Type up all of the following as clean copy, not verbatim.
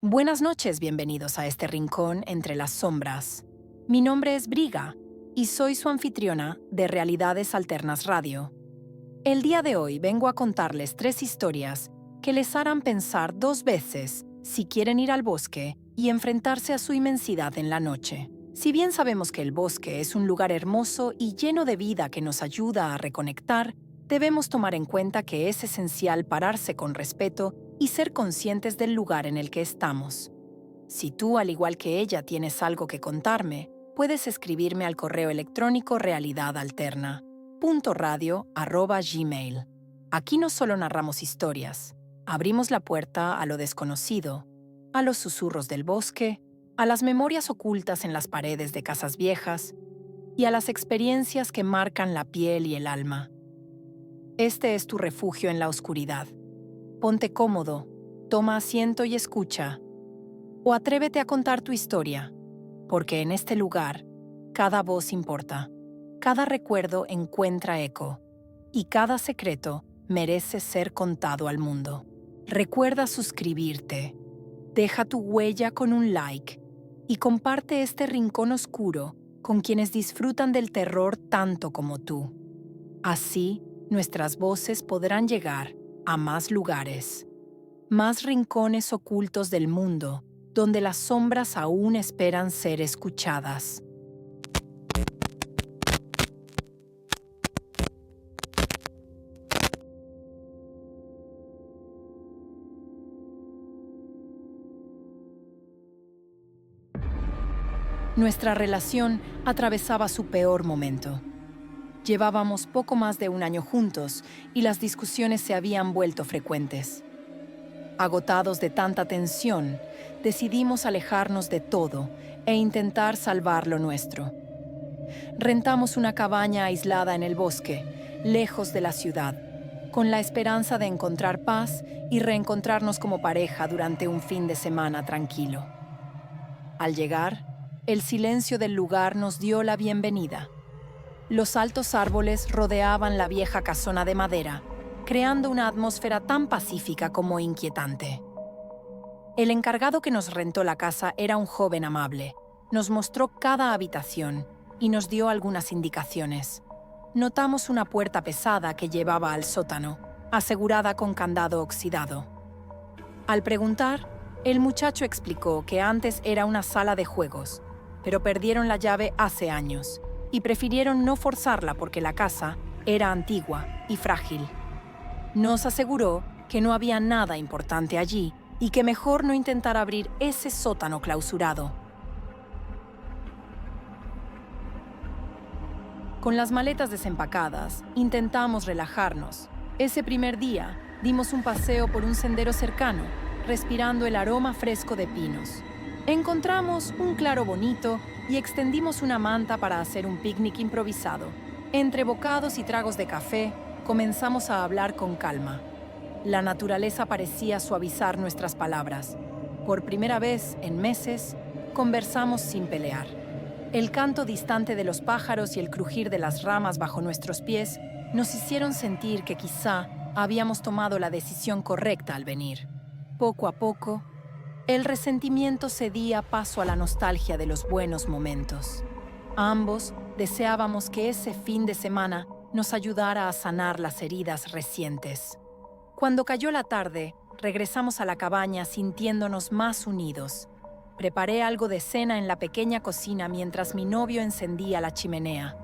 Buenas noches, bienvenidos a este rincón entre las sombras. Mi nombre es Briga y soy su anfitriona de Realidades Alternas Radio. El día de hoy vengo a contarles 3 historias que les harán pensar 2 veces si quieren ir al bosque y enfrentarse a su inmensidad en la noche. Si bien sabemos que el bosque es un lugar hermoso y lleno de vida que nos ayuda a reconectar, debemos tomar en cuenta que es esencial pararse con respeto y ser conscientes del lugar en el que estamos. Si tú, al igual que ella, tienes algo que contarme, puedes escribirme al correo electrónico realidadalterna.radio@gmail. Aquí no solo narramos historias, abrimos la puerta a lo desconocido, a los susurros del bosque, a las memorias ocultas en las paredes de casas viejas y a las experiencias que marcan la piel y el alma. Este es tu refugio en la oscuridad. Ponte cómodo, toma asiento y escucha, o atrévete a contar tu historia, porque en este lugar, cada voz importa, cada recuerdo encuentra eco, y cada secreto merece ser contado al mundo. Recuerda suscribirte, deja tu huella con un like, y comparte este rincón oscuro con quienes disfrutan del terror tanto como tú. Así, nuestras voces podrán llegar a más lugares, más rincones ocultos del mundo, donde las sombras aún esperan ser escuchadas. Nuestra relación atravesaba su peor momento. Llevábamos poco más de un año juntos y las discusiones se habían vuelto frecuentes. Agotados de tanta tensión, decidimos alejarnos de todo e intentar salvar lo nuestro. Rentamos una cabaña aislada en el bosque, lejos de la ciudad, con la esperanza de encontrar paz y reencontrarnos como pareja durante un fin de semana tranquilo. Al llegar, el silencio del lugar nos dio la bienvenida. Los altos árboles rodeaban la vieja casona de madera, creando una atmósfera tan pacífica como inquietante. El encargado que nos rentó la casa era un joven amable. Nos mostró cada habitación y nos dio algunas indicaciones. Notamos una puerta pesada que llevaba al sótano, asegurada con candado oxidado. Al preguntar, el muchacho explicó que antes era una sala de juegos, pero perdieron la llave hace años y prefirieron no forzarla porque la casa era antigua y frágil. Nos aseguró que no había nada importante allí y que mejor no intentar abrir ese sótano clausurado. Con las maletas desempacadas, intentamos relajarnos. Ese primer día, dimos un paseo por un sendero cercano, respirando el aroma fresco de pinos. Encontramos un claro bonito y extendimos una manta para hacer un picnic improvisado. Entre bocados y tragos de café, comenzamos a hablar con calma. La naturaleza parecía suavizar nuestras palabras. Por primera vez en meses, conversamos sin pelear. El canto distante de los pájaros y el crujir de las ramas bajo nuestros pies nos hicieron sentir que quizá habíamos tomado la decisión correcta al venir. Poco a poco, el resentimiento cedía paso a la nostalgia de los buenos momentos. Ambos deseábamos que ese fin de semana nos ayudara a sanar las heridas recientes. Cuando cayó la tarde, regresamos a la cabaña sintiéndonos más unidos. Preparé algo de cena en la pequeña cocina mientras mi novio encendía la chimenea.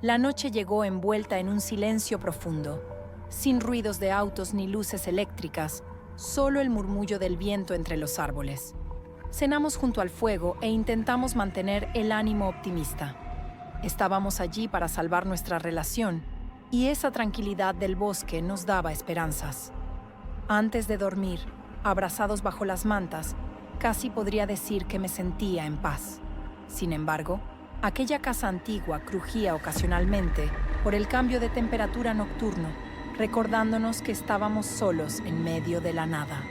La noche llegó envuelta en un silencio profundo, sin ruidos de autos ni luces eléctricas, solo el murmullo del viento entre los árboles. Cenamos junto al fuego e intentamos mantener el ánimo optimista. Estábamos allí para salvar nuestra relación, y esa tranquilidad del bosque nos daba esperanzas. Antes de dormir, abrazados bajo las mantas, casi podría decir que me sentía en paz. Sin embargo, aquella casa antigua crujía ocasionalmente por el cambio de temperatura nocturno, recordándonos que estábamos solos en medio de la nada.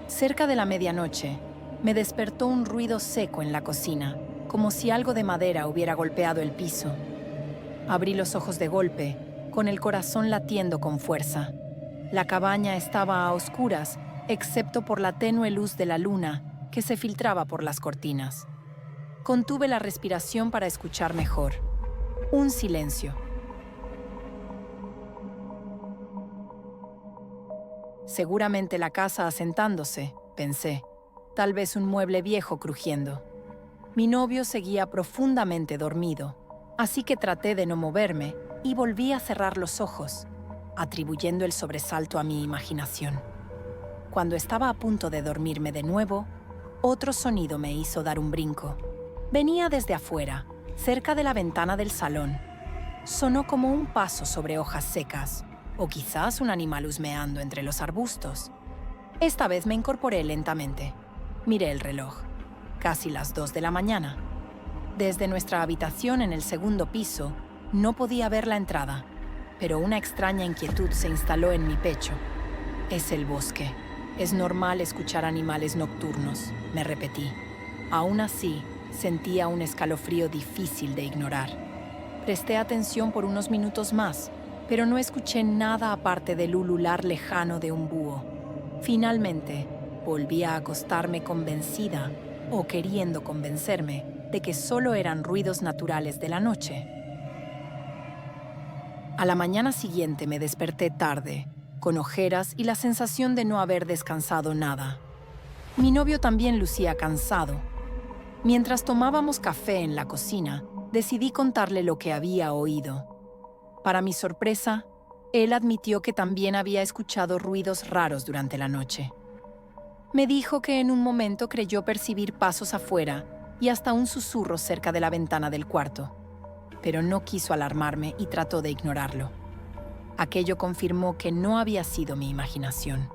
Cerca de la medianoche, me despertó un ruido seco en la cocina, como si algo de madera hubiera golpeado el piso. Abrí los ojos de golpe con el corazón latiendo con fuerza. La cabaña estaba a oscuras, excepto por la tenue luz de la luna que se filtraba por las cortinas. Contuve la respiración para escuchar mejor. Un silencio. Seguramente la casa asentándose, pensé. Tal vez un mueble viejo crujiendo. Mi novio seguía profundamente dormido, así que traté de no moverme y volví a cerrar los ojos, atribuyendo el sobresalto a mi imaginación. Cuando estaba a punto de dormirme de nuevo, otro sonido me hizo dar un brinco. Venía desde afuera, cerca de la ventana del salón. Sonó como un paso sobre hojas secas, o quizás un animal husmeando entre los arbustos. Esta vez me incorporé lentamente. Miré el reloj. Casi las 2 de la mañana. Desde nuestra habitación en el segundo piso, no podía ver la entrada, pero una extraña inquietud se instaló en mi pecho. Es el bosque. Es normal escuchar animales nocturnos, me repetí. Aún así, sentía un escalofrío difícil de ignorar. Presté atención por unos minutos más, pero no escuché nada aparte del ulular lejano de un búho. Finalmente, volví a acostarme convencida, o queriendo convencerme, de que solo eran ruidos naturales de la noche. A la mañana siguiente me desperté tarde, con ojeras y la sensación de no haber descansado nada. Mi novio también lucía cansado. Mientras tomábamos café en la cocina, decidí contarle lo que había oído. Para mi sorpresa, él admitió que también había escuchado ruidos raros durante la noche. Me dijo que en un momento creyó percibir pasos afuera y hasta un susurro cerca de la ventana del cuarto, pero no quiso alarmarme y trató de ignorarlo. Aquello confirmó que no había sido mi imaginación.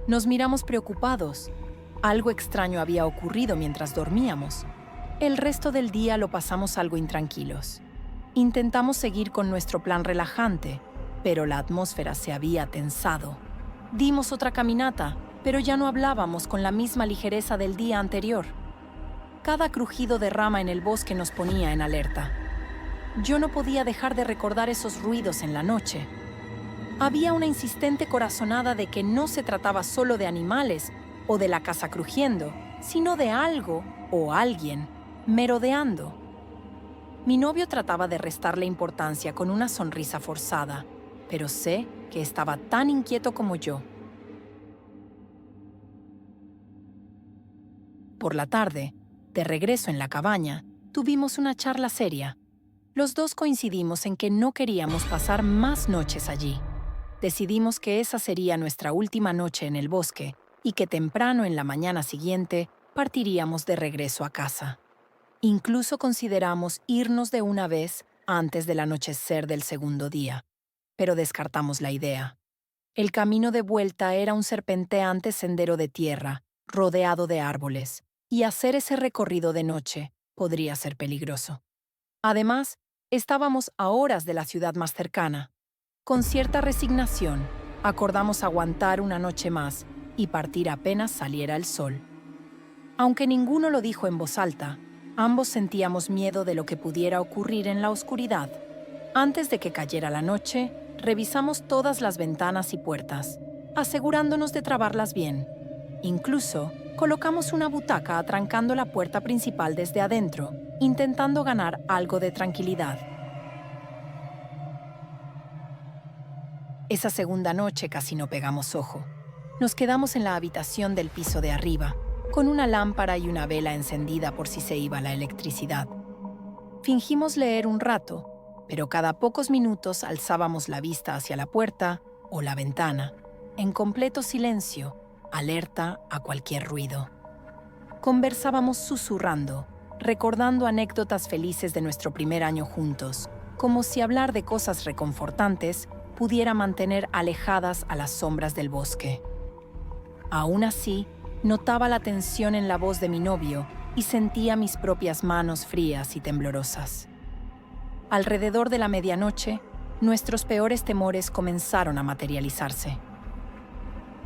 Nos miramos preocupados. Algo extraño había ocurrido mientras dormíamos. El resto del día lo pasamos algo intranquilos. Intentamos seguir con nuestro plan relajante, pero la atmósfera se había tensado. Dimos otra caminata, pero ya no hablábamos con la misma ligereza del día anterior. Cada crujido de rama en el bosque nos ponía en alerta. Yo no podía dejar de recordar esos ruidos en la noche. Había una insistente corazonada de que no se trataba solo de animales o de la casa crujiendo, sino de algo o alguien merodeando. Mi novio trataba de restarle importancia con una sonrisa forzada, pero sé que estaba tan inquieto como yo. Por la tarde, de regreso en la cabaña, tuvimos una charla seria. Los dos coincidimos en que no queríamos pasar más noches allí. Decidimos que esa sería nuestra última noche en el bosque y que temprano en la mañana siguiente partiríamos de regreso a casa. Incluso consideramos irnos de una vez antes del anochecer del segundo día, pero descartamos la idea. El camino de vuelta era un serpenteante sendero de tierra, rodeado de árboles, y hacer ese recorrido de noche podría ser peligroso. Además, estábamos a horas de la ciudad más cercana. Con cierta resignación, acordamos aguantar una noche más y partir apenas saliera el sol. Aunque ninguno lo dijo en voz alta, ambos sentíamos miedo de lo que pudiera ocurrir en la oscuridad. Antes de que cayera la noche, revisamos todas las ventanas y puertas, asegurándonos de trabarlas bien. Incluso, colocamos una butaca atrancando la puerta principal desde adentro, intentando ganar algo de tranquilidad. Esa segunda noche casi no pegamos ojo. Nos quedamos en la habitación del piso de arriba, con una lámpara y una vela encendida por si se iba la electricidad. Fingimos leer un rato, pero cada pocos minutos alzábamos la vista hacia la puerta o la ventana, en completo silencio, alerta a cualquier ruido. Conversábamos susurrando, recordando anécdotas felices de nuestro primer año juntos, como si hablar de cosas reconfortantes pudiera mantener alejadas a las sombras del bosque. Aún así, notaba la tensión en la voz de mi novio y sentía mis propias manos frías y temblorosas. Alrededor de la medianoche, nuestros peores temores comenzaron a materializarse.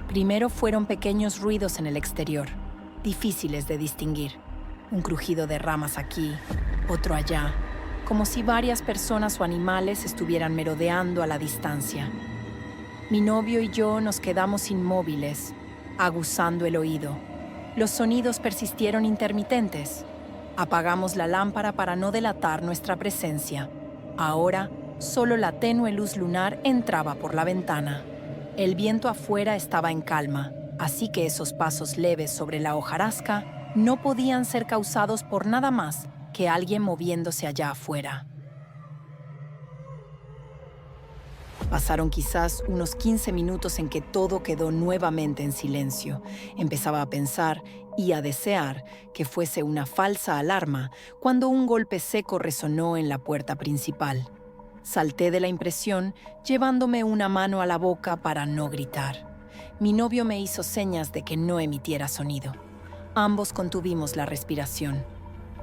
Primero fueron pequeños ruidos en el exterior, difíciles de distinguir. Un crujido de ramas aquí, otro allá, como si varias personas o animales estuvieran merodeando a la distancia. Mi novio y yo nos quedamos inmóviles, aguzando el oído. Los sonidos persistieron intermitentes. Apagamos la lámpara para no delatar nuestra presencia. Ahora, solo la tenue luz lunar entraba por la ventana. El viento afuera estaba en calma, así que esos pasos leves sobre la hojarasca no podían ser causados por nada más que alguien moviéndose allá afuera. Pasaron quizás unos 15 minutos en que todo quedó nuevamente en silencio. Empezaba a pensar y a desear que fuese una falsa alarma cuando un golpe seco resonó en la puerta principal. Salté de la impresión, llevándome una mano a la boca para no gritar. Mi novio me hizo señas de que no emitiera sonido. Ambos contuvimos la respiración.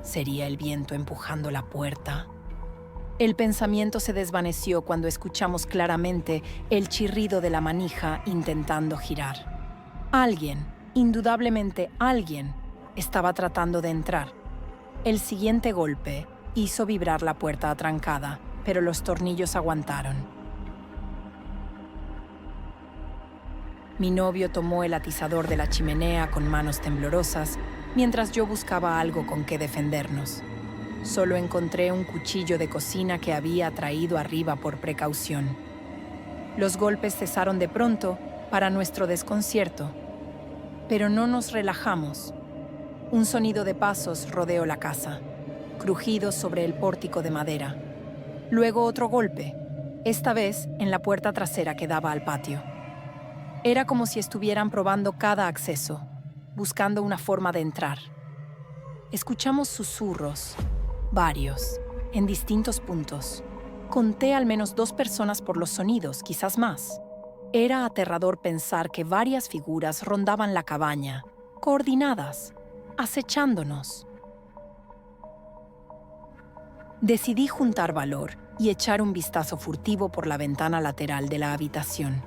¿Sería el viento empujando la puerta? El pensamiento se desvaneció cuando escuchamos claramente el chirrido de la manija intentando girar. Alguien, indudablemente alguien, estaba tratando de entrar. El siguiente golpe hizo vibrar la puerta atrancada, pero los tornillos aguantaron. Mi novio tomó el atizador de la chimenea con manos temblorosas, mientras yo buscaba algo con que defendernos. Solo encontré un cuchillo de cocina que había traído arriba por precaución. Los golpes cesaron de pronto, para nuestro desconcierto. Pero no nos relajamos. Un sonido de pasos rodeó la casa, crujidos sobre el pórtico de madera. Luego otro golpe, esta vez en la puerta trasera que daba al patio. Era como si estuvieran probando cada acceso, buscando una forma de entrar. Escuchamos susurros, varios, en distintos puntos. Conté al menos 2 personas por los sonidos, quizás más. Era aterrador pensar que varias figuras rondaban la cabaña, coordinadas, acechándonos. Decidí juntar valor y echar un vistazo furtivo por la ventana lateral de la habitación.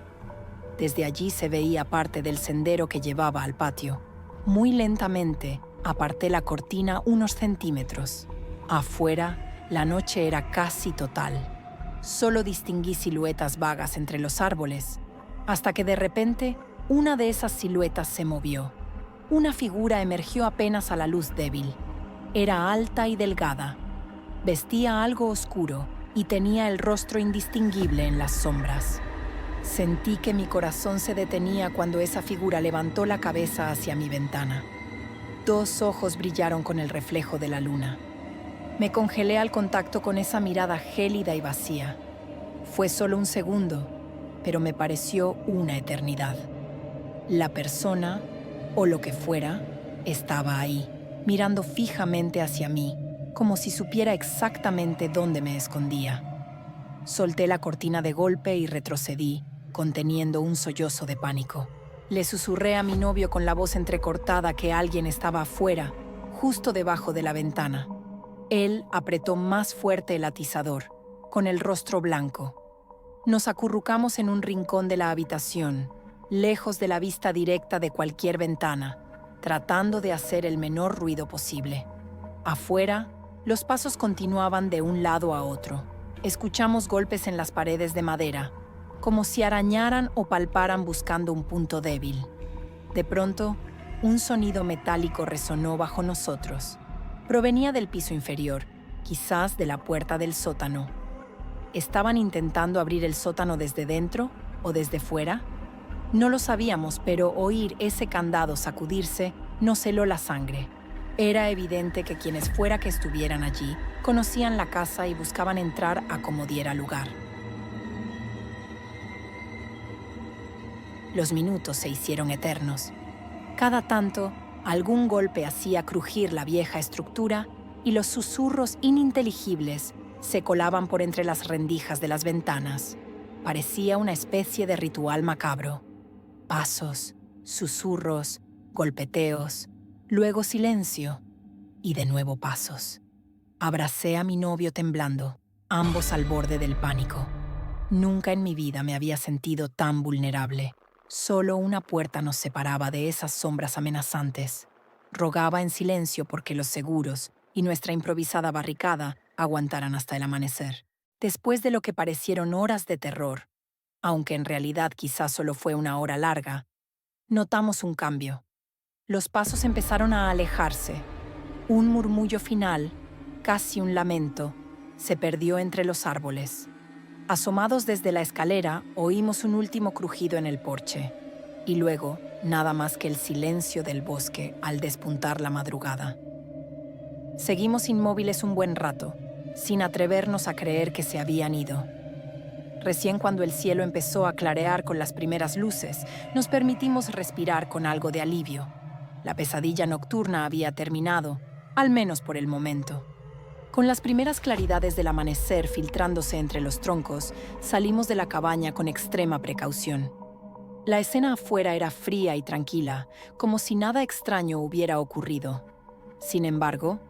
Desde allí se veía parte del sendero que llevaba al patio. Muy lentamente aparté la cortina unos centímetros. Afuera, la noche era casi total. Solo distinguí siluetas vagas entre los árboles, hasta que de repente una de esas siluetas se movió. Una figura emergió apenas a la luz débil. Era alta y delgada. Vestía algo oscuro y tenía el rostro indistinguible en las sombras. Sentí que mi corazón se detenía cuando esa figura levantó la cabeza hacia mi ventana. 2 ojos brillaron con el reflejo de la luna. Me congelé al contacto con esa mirada gélida y vacía. Fue solo un segundo, pero me pareció una eternidad. La persona, o lo que fuera, estaba ahí, mirando fijamente hacia mí, como si supiera exactamente dónde me escondía. Solté la cortina de golpe y retrocedí, conteniendo un sollozo de pánico. Le susurré a mi novio con la voz entrecortada que alguien estaba afuera, justo debajo de la ventana. Él apretó más fuerte el atizador, con el rostro blanco. Nos acurrucamos en un rincón de la habitación, lejos de la vista directa de cualquier ventana, tratando de hacer el menor ruido posible. Afuera, los pasos continuaban de un lado a otro. Escuchamos golpes en las paredes de madera, como si arañaran o palparan buscando un punto débil. De pronto, un sonido metálico resonó bajo nosotros. Provenía del piso inferior, quizás de la puerta del sótano. ¿Estaban intentando abrir el sótano desde dentro o desde fuera? No lo sabíamos, pero oír ese candado sacudirse nos heló la sangre. Era evidente que quienes fuera que estuvieran allí conocían la casa y buscaban entrar a como diera lugar. Los minutos se hicieron eternos. Cada tanto, algún golpe hacía crujir la vieja estructura y los susurros ininteligibles se colaban por entre las rendijas de las ventanas. Parecía una especie de ritual macabro. Pasos, susurros, golpeteos, luego silencio y de nuevo pasos. Abracé a mi novio temblando, ambos al borde del pánico. Nunca en mi vida me había sentido tan vulnerable. Solo una puerta nos separaba de esas sombras amenazantes. Rogaba en silencio porque los seguros y nuestra improvisada barricada aguantaran hasta el amanecer. Después de lo que parecieron horas de terror, aunque en realidad quizás solo fue una hora larga, notamos un cambio. Los pasos empezaron a alejarse. Un murmullo final, casi un lamento, se perdió entre los árboles. Asomados desde la escalera, oímos un último crujido en el porche. Y luego, nada más que el silencio del bosque al despuntar la madrugada. Seguimos inmóviles un buen rato, sin atrevernos a creer que se habían ido. Recién cuando el cielo empezó a clarear con las primeras luces, nos permitimos respirar con algo de alivio. La pesadilla nocturna había terminado, al menos por el momento. Con las primeras claridades del amanecer filtrándose entre los troncos, salimos de la cabaña con extrema precaución. La escena afuera era fría y tranquila, como si nada extraño hubiera ocurrido. Sin embargo,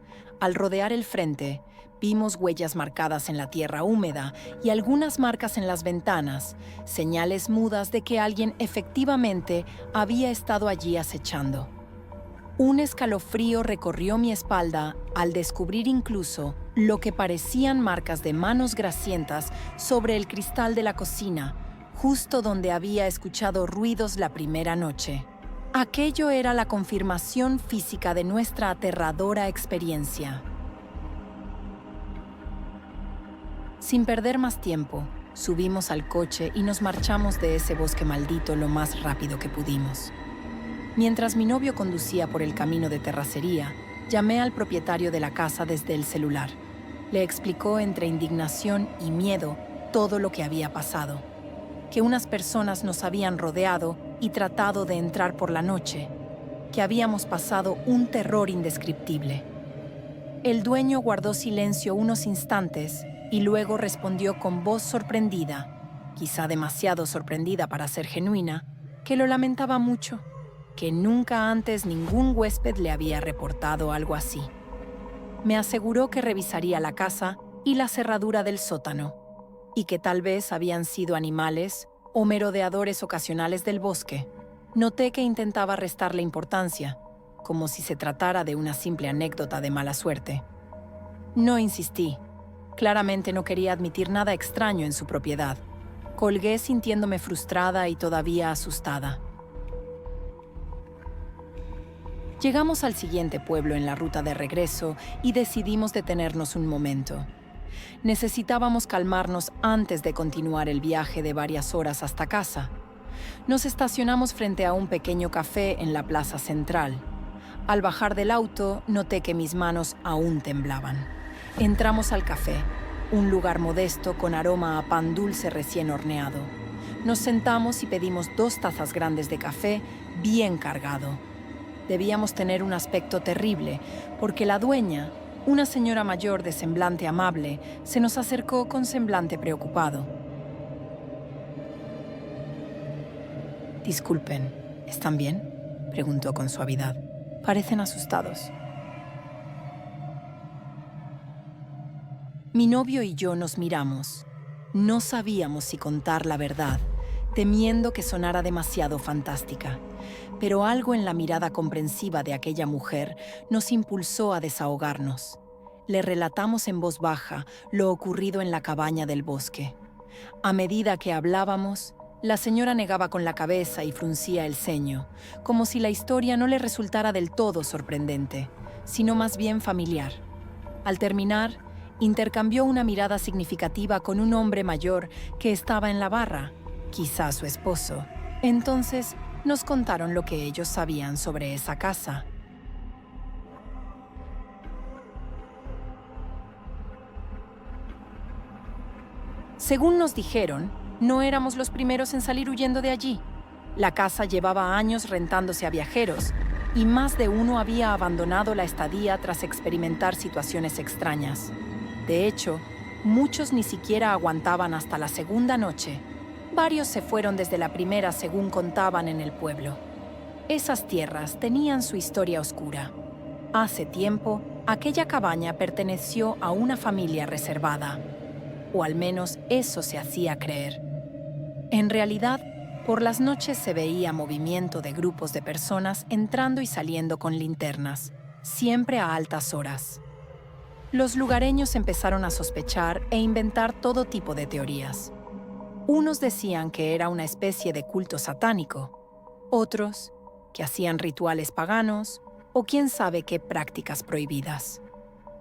al rodear el frente, vimos huellas marcadas en la tierra húmeda y algunas marcas en las ventanas, señales mudas de que alguien efectivamente había estado allí acechando. Un escalofrío recorrió mi espalda al descubrir incluso lo que parecían marcas de manos grasientas sobre el cristal de la cocina, justo donde había escuchado ruidos la primera noche. Aquello era la confirmación física de nuestra aterradora experiencia. Sin perder más tiempo, subimos al coche y nos marchamos de ese bosque maldito lo más rápido que pudimos. Mientras mi novio conducía por el camino de terracería, llamé al propietario de la casa desde el celular. Le explicó entre indignación y miedo todo lo que había pasado. Que unas personas nos habían rodeado y tratado de entrar por la noche. Que habíamos pasado un terror indescriptible. El dueño guardó silencio unos instantes y luego respondió con voz sorprendida, quizá demasiado sorprendida para ser genuina, que lo lamentaba mucho, que nunca antes ningún huésped le había reportado algo así. Me aseguró que revisaría la casa y la cerradura del sótano, y que tal vez habían sido animales o merodeadores ocasionales del bosque. Noté que intentaba restarle importancia, como si se tratara de una simple anécdota de mala suerte. No insistí. Claramente no quería admitir nada extraño en su propiedad. Colgué sintiéndome frustrada y todavía asustada. Llegamos al siguiente pueblo en la ruta de regreso y decidimos detenernos un momento. Necesitábamos calmarnos antes de continuar el viaje de varias horas hasta casa. Nos estacionamos frente a un pequeño café en la plaza central. Al bajar del auto, noté que mis manos aún temblaban. Entramos al café, un lugar modesto con aroma a pan dulce recién horneado. Nos sentamos y pedimos 2 tazas grandes de café bien cargado. Debíamos tener un aspecto terrible, porque la dueña, una señora mayor de semblante amable, se nos acercó con semblante preocupado. «Disculpen, ¿están bien?», preguntó con suavidad. «Parecen asustados». Mi novio y yo nos miramos. No sabíamos si contar la verdad, temiendo que sonara demasiado fantástica. Pero algo en la mirada comprensiva de aquella mujer nos impulsó a desahogarnos. Le relatamos en voz baja lo ocurrido en la cabaña del bosque. A medida que hablábamos, la señora negaba con la cabeza y fruncía el ceño, como si la historia no le resultara del todo sorprendente, sino más bien familiar. Al terminar, intercambió una mirada significativa con un hombre mayor que estaba en la barra, quizá su esposo. Entonces, nos contaron lo que ellos sabían sobre esa casa. Según nos dijeron, no éramos los primeros en salir huyendo de allí. La casa llevaba años rentándose a viajeros, y más de uno había abandonado la estadía tras experimentar situaciones extrañas. De hecho, muchos ni siquiera aguantaban hasta la segunda noche. Varios se fueron desde la primera, según contaban en el pueblo. Esas tierras tenían su historia oscura. Hace tiempo, aquella cabaña perteneció a una familia reservada, o al menos eso se hacía creer. En realidad, por las noches se veía movimiento de grupos de personas entrando y saliendo con linternas, siempre a altas horas. Los lugareños empezaron a sospechar e inventar todo tipo de teorías. Unos decían que era una especie de culto satánico, otros que hacían rituales paganos o quién sabe qué prácticas prohibidas.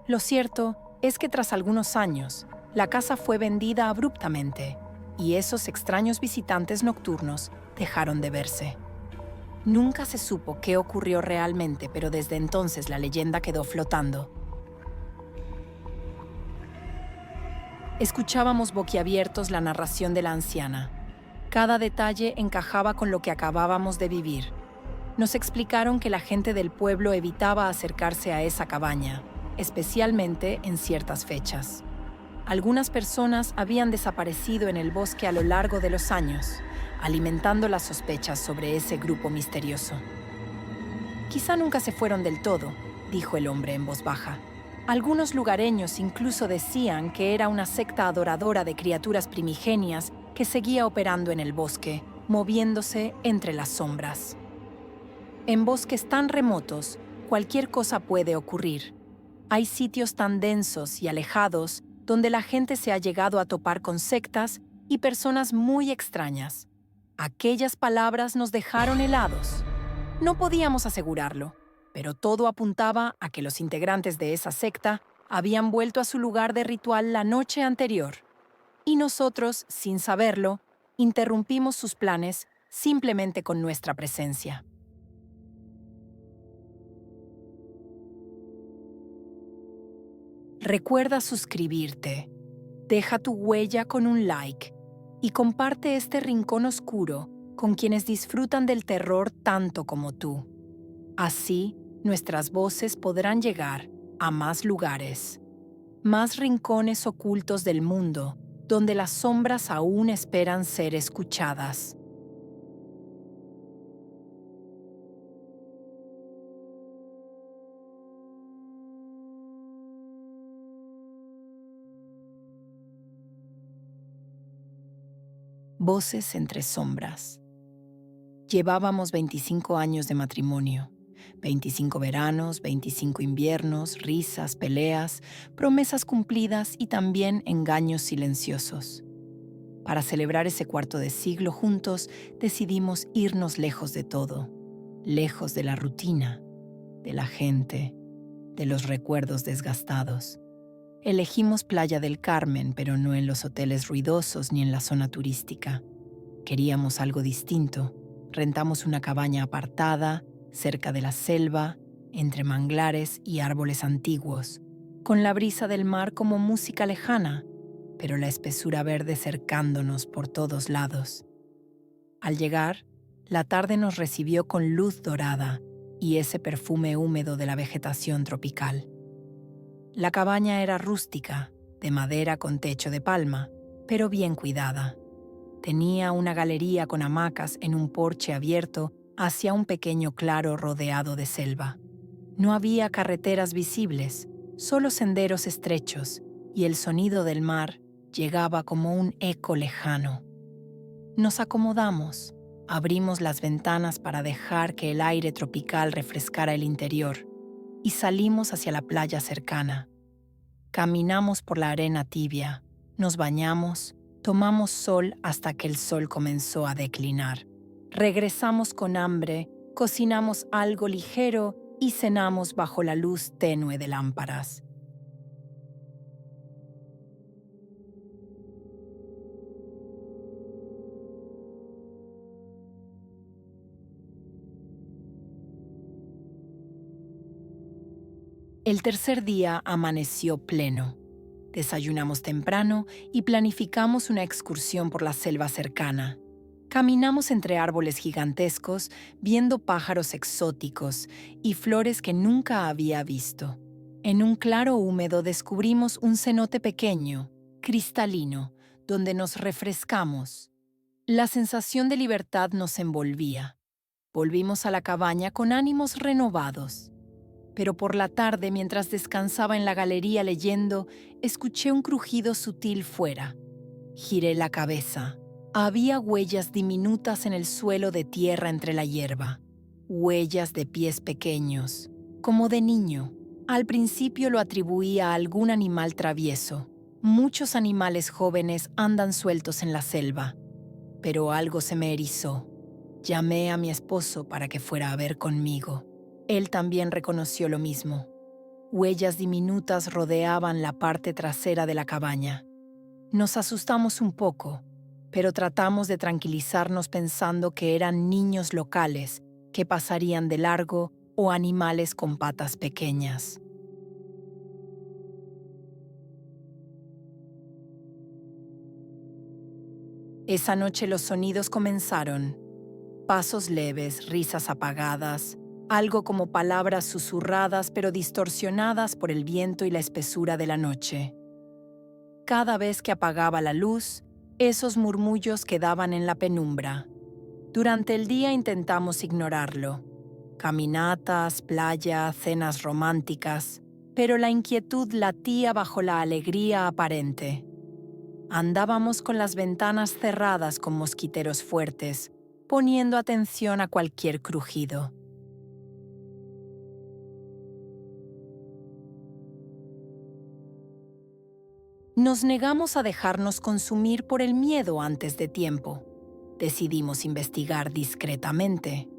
Lo cierto es que tras algunos años, la casa fue vendida abruptamente y esos extraños visitantes nocturnos dejaron de verse. Nunca se supo qué ocurrió realmente, pero desde entonces la leyenda quedó flotando. Escuchábamos boquiabiertos la narración de la anciana. Cada detalle encajaba con lo que acabábamos de vivir. Nos explicaron que la gente del pueblo evitaba acercarse a esa cabaña, especialmente en ciertas fechas. Algunas personas habían desaparecido en el bosque a lo largo de los años, alimentando las sospechas sobre ese grupo misterioso. Quizá nunca se fueron del todo, dijo el hombre en voz baja. Algunos lugareños incluso decían que era una secta adoradora de criaturas primigenias que seguía operando en el bosque, moviéndose entre las sombras. En bosques tan remotos, cualquier cosa puede ocurrir. Hay sitios tan densos y alejados donde la gente se ha llegado a topar con sectas y personas muy extrañas. Aquellas palabras nos dejaron helados. No podíamos asegurarlo, pero todo apuntaba a que los integrantes de esa secta habían vuelto a su lugar de ritual la noche anterior. Y nosotros, sin saberlo, interrumpimos sus planes simplemente con nuestra presencia. Recuerda suscribirte, deja tu huella con un like y comparte este rincón oscuro con quienes disfrutan del terror tanto como tú. Así, nuestras voces podrán llegar a más lugares, más rincones ocultos del mundo, donde las sombras aún esperan ser escuchadas. Voces entre sombras. Llevábamos 25 años de matrimonio, 25 veranos, 25 inviernos, risas, peleas, promesas cumplidas y también engaños silenciosos. Para celebrar ese cuarto de siglo juntos, decidimos irnos lejos de todo, lejos de la rutina, de la gente, de los recuerdos desgastados. Elegimos Playa del Carmen, pero no en los hoteles ruidosos ni en la zona turística. Queríamos algo distinto. Rentamos una cabaña apartada, cerca de la selva, entre manglares y árboles antiguos, con la brisa del mar como música lejana, pero la espesura verde cercándonos por todos lados. Al llegar, la tarde nos recibió con luz dorada y ese perfume húmedo de la vegetación tropical. La cabaña era rústica, de madera con techo de palma, pero bien cuidada. Tenía una galería con hamacas en un porche abierto hacia un pequeño claro rodeado de selva. No había carreteras visibles, solo senderos estrechos, y el sonido del mar llegaba como un eco lejano. Nos acomodamos, abrimos las ventanas para dejar que el aire tropical refrescara el interior y salimos hacia la playa cercana. Caminamos por la arena tibia, nos bañamos, tomamos sol hasta que el sol comenzó a declinar. Regresamos con hambre, cocinamos algo ligero y cenamos bajo la luz tenue de lámparas. El tercer día amaneció pleno. Desayunamos temprano y planificamos una excursión por la selva cercana. Caminamos entre árboles gigantescos, viendo pájaros exóticos y flores que nunca había visto. En un claro húmedo descubrimos un cenote pequeño, cristalino, donde nos refrescamos. La sensación de libertad nos envolvía. Volvimos a la cabaña con ánimos renovados. Pero por la tarde, mientras descansaba en la galería leyendo, escuché un crujido sutil fuera. Giré la cabeza. Había huellas diminutas en el suelo de tierra entre la hierba. Huellas de pies pequeños, como de niño. Al principio lo atribuía a algún animal travieso. Muchos animales jóvenes andan sueltos en la selva, pero algo se me erizó. Llamé a mi esposo para que fuera a ver conmigo. Él también reconoció lo mismo. Huellas diminutas rodeaban la parte trasera de la cabaña. Nos asustamos un poco, pero tratamos de tranquilizarnos pensando que eran niños locales que pasarían de largo o animales con patas pequeñas. Esa noche los sonidos comenzaron. Pasos leves, risas apagadas, algo como palabras susurradas pero distorsionadas por el viento y la espesura de la noche. Cada vez que apagaba la luz, esos murmullos quedaban en la penumbra. Durante el día intentamos ignorarlo. Caminatas, playa, cenas románticas, pero la inquietud latía bajo la alegría aparente. Andábamos con las ventanas cerradas con mosquiteros fuertes, poniendo atención a cualquier crujido. Nos negamos a dejarnos consumir por el miedo antes de tiempo. Decidimos investigar discretamente.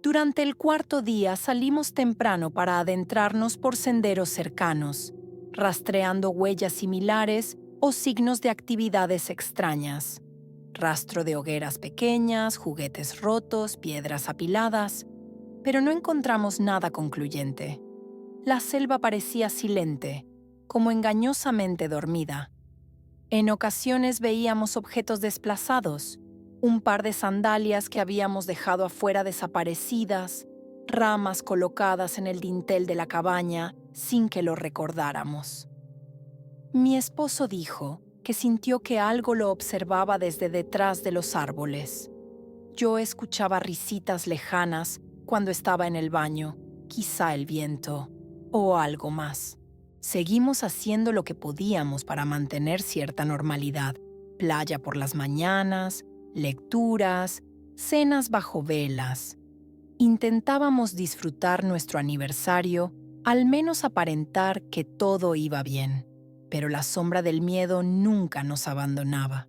Durante el cuarto día salimos temprano para adentrarnos por senderos cercanos, rastreando huellas similares o signos de actividades extrañas. Rastro de hogueras pequeñas, juguetes rotos, piedras apiladas, pero no encontramos nada concluyente. La selva parecía silente, como engañosamente dormida. En ocasiones veíamos objetos desplazados, un par de sandalias que habíamos dejado afuera desaparecidas, ramas colocadas en el dintel de la cabaña sin que lo recordáramos. Mi esposo dijo que sintió que algo lo observaba desde detrás de los árboles. Yo escuchaba risitas lejanas cuando estaba en el baño, quizá el viento o algo más. Seguimos haciendo lo que podíamos para mantener cierta normalidad. Playa por las mañanas, lecturas, cenas bajo velas. Intentábamos disfrutar nuestro aniversario, al menos aparentar que todo iba bien, pero la sombra del miedo nunca nos abandonaba.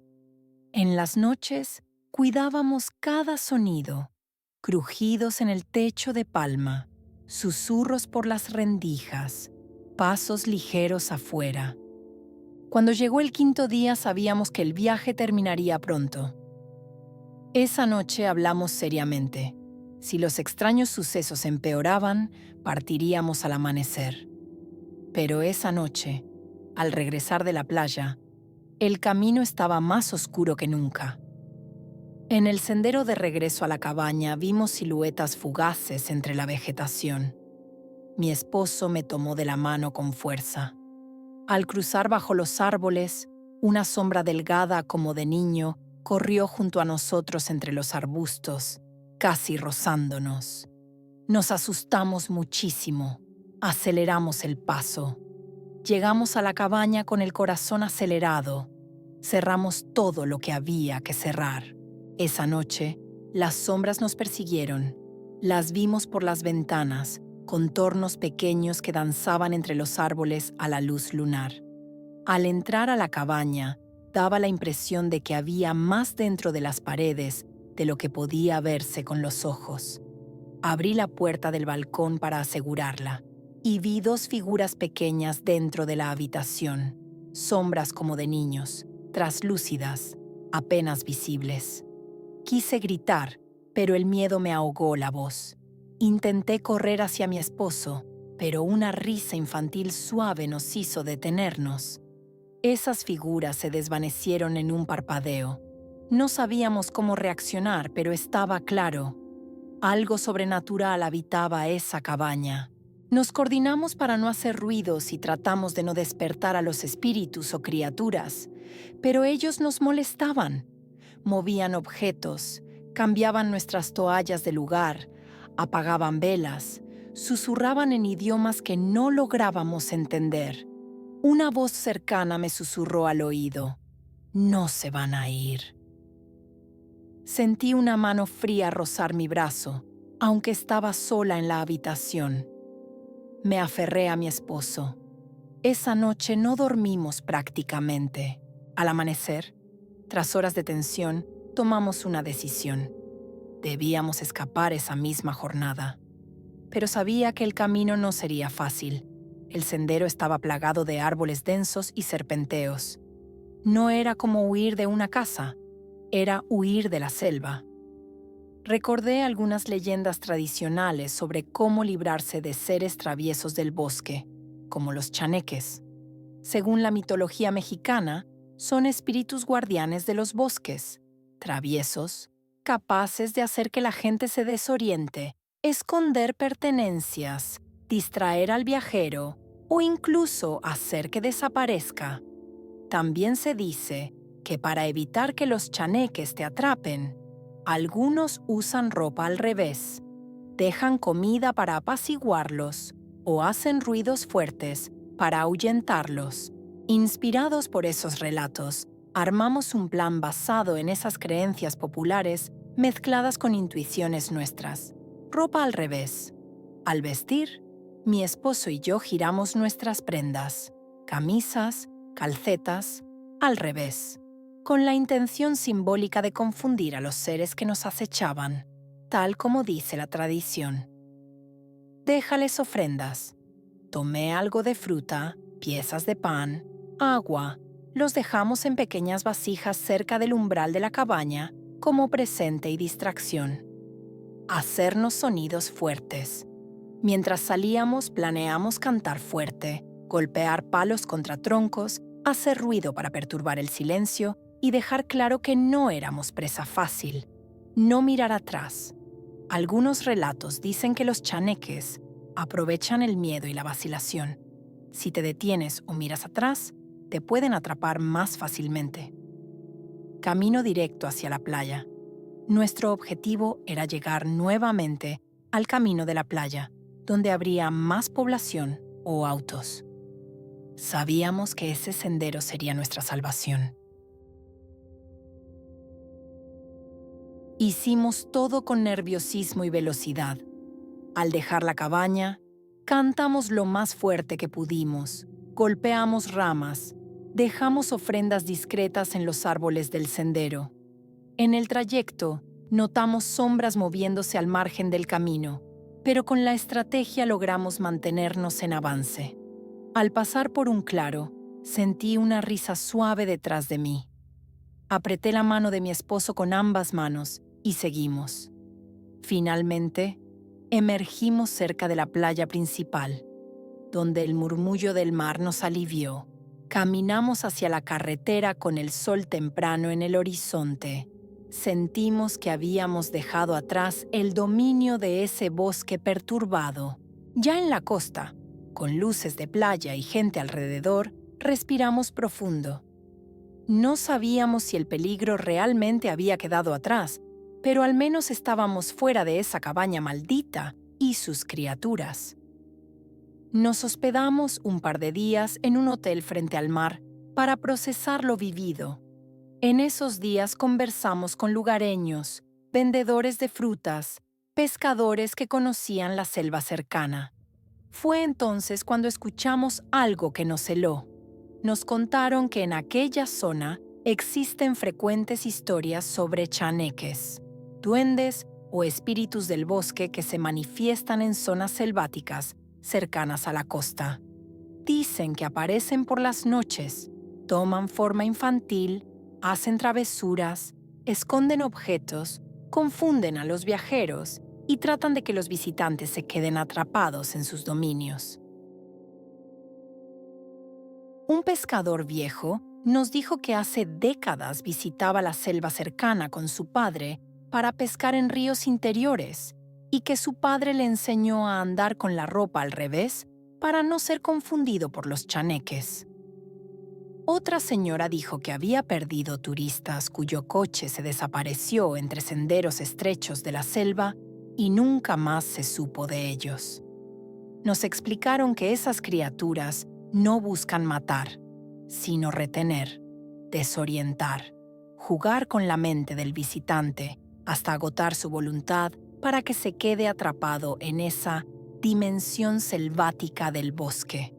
En las noches, cuidábamos cada sonido, crujidos en el techo de palma, susurros por las rendijas, pasos ligeros afuera. Cuando llegó el quinto día sabíamos que el viaje terminaría pronto. Esa noche hablamos seriamente. Si los extraños sucesos empeoraban, partiríamos al amanecer. Pero esa noche, al regresar de la playa, el camino estaba más oscuro que nunca. En el sendero de regreso a la cabaña vimos siluetas fugaces entre la vegetación. Mi esposo me tomó de la mano con fuerza. Al cruzar bajo los árboles, una sombra delgada como de niño corrió junto a nosotros entre los arbustos, casi rozándonos. Nos asustamos muchísimo. Aceleramos el paso. Llegamos a la cabaña con el corazón acelerado. Cerramos todo lo que había que cerrar. Esa noche, las sombras nos persiguieron. Las vimos por las ventanas, contornos pequeños que danzaban entre los árboles a la luz lunar. Al entrar a la cabaña, daba la impresión de que había más dentro de las paredes de lo que podía verse con los ojos. Abrí la puerta del balcón para asegurarla y vi dos figuras pequeñas dentro de la habitación, sombras como de niños, traslúcidas, apenas visibles. Quise gritar, pero el miedo me ahogó la voz. Intenté correr hacia mi esposo, pero una risa infantil suave nos hizo detenernos. Esas figuras se desvanecieron en un parpadeo. No sabíamos cómo reaccionar, pero estaba claro. Algo sobrenatural habitaba esa cabaña. Nos coordinamos para no hacer ruidos y tratamos de no despertar a los espíritus o criaturas, pero ellos nos molestaban. Movían objetos, cambiaban nuestras toallas de lugar, apagaban velas, susurraban en idiomas que no lográbamos entender. Una voz cercana me susurró al oído: «No se van a ir». Sentí una mano fría rozar mi brazo, aunque estaba sola en la habitación. Me aferré a mi esposo. Esa noche no dormimos prácticamente. Al amanecer, tras horas de tensión, tomamos una decisión. Debíamos escapar esa misma jornada. Pero sabía que el camino no sería fácil. El sendero estaba plagado de árboles densos y serpenteos. No era como huir de una casa, era huir de la selva. Recordé algunas leyendas tradicionales sobre cómo librarse de seres traviesos del bosque, como los chaneques. Según la mitología mexicana, son espíritus guardianes de los bosques, traviesos, capaces de hacer que la gente se desoriente, esconder pertenencias, distraer al viajero o incluso hacer que desaparezca. También se dice que para evitar que los chaneques te atrapen, algunos usan ropa al revés, dejan comida para apaciguarlos o hacen ruidos fuertes para ahuyentarlos. Inspirados por esos relatos, armamos un plan basado en esas creencias populares mezcladas con intuiciones nuestras. Ropa al revés. Al vestir, mi esposo y yo giramos nuestras prendas, camisas, calcetas, al revés, con la intención simbólica de confundir a los seres que nos acechaban, tal como dice la tradición. Déjales ofrendas. Tomé algo de fruta, piezas de pan, agua. Los dejamos en pequeñas vasijas cerca del umbral de la cabaña como presente y distracción. Hacernos sonidos fuertes. Mientras salíamos, planeamos cantar fuerte, golpear palos contra troncos, hacer ruido para perturbar el silencio y dejar claro que no éramos presa fácil. No mirar atrás. Algunos relatos dicen que los chaneques aprovechan el miedo y la vacilación. Si te detienes o miras atrás, te pueden atrapar más fácilmente. Camino directo hacia la playa. Nuestro objetivo era llegar nuevamente al camino de la playa, donde habría más población o autos. Sabíamos que ese sendero sería nuestra salvación. Hicimos todo con nerviosismo y velocidad. Al dejar la cabaña, cantamos lo más fuerte que pudimos, golpeamos ramas, dejamos ofrendas discretas en los árboles del sendero. En el trayecto, notamos sombras moviéndose al margen del camino, pero con la estrategia logramos mantenernos en avance. Al pasar por un claro, sentí una risa suave detrás de mí. Apreté la mano de mi esposo con ambas manos y seguimos. Finalmente, emergimos cerca de la playa principal, donde el murmullo del mar nos alivió. Caminamos hacia la carretera con el sol temprano en el horizonte. Sentimos que habíamos dejado atrás el dominio de ese bosque perturbado. Ya en la costa, con luces de playa y gente alrededor, respiramos profundo. No sabíamos si el peligro realmente había quedado atrás, pero al menos estábamos fuera de esa cabaña maldita y sus criaturas. Nos hospedamos un par de días en un hotel frente al mar para procesar lo vivido. En esos días conversamos con lugareños, vendedores de frutas, pescadores que conocían la selva cercana. Fue entonces cuando escuchamos algo que nos heló. Nos contaron que en aquella zona existen frecuentes historias sobre chaneques, duendes o espíritus del bosque que se manifiestan en zonas selváticas cercanas a la costa. Dicen que aparecen por las noches, toman forma infantil, hacen travesuras, esconden objetos, confunden a los viajeros y tratan de que los visitantes se queden atrapados en sus dominios. Un pescador viejo nos dijo que hace décadas visitaba la selva cercana con su padre para pescar en ríos interiores y que su padre le enseñó a andar con la ropa al revés para no ser confundido por los chaneques. Otra señora dijo que había perdido turistas cuyo coche se desapareció entre senderos estrechos de la selva y nunca más se supo de ellos. Nos explicaron que esas criaturas no buscan matar, sino retener, desorientar, jugar con la mente del visitante hasta agotar su voluntad para que se quede atrapado en esa dimensión selvática del bosque.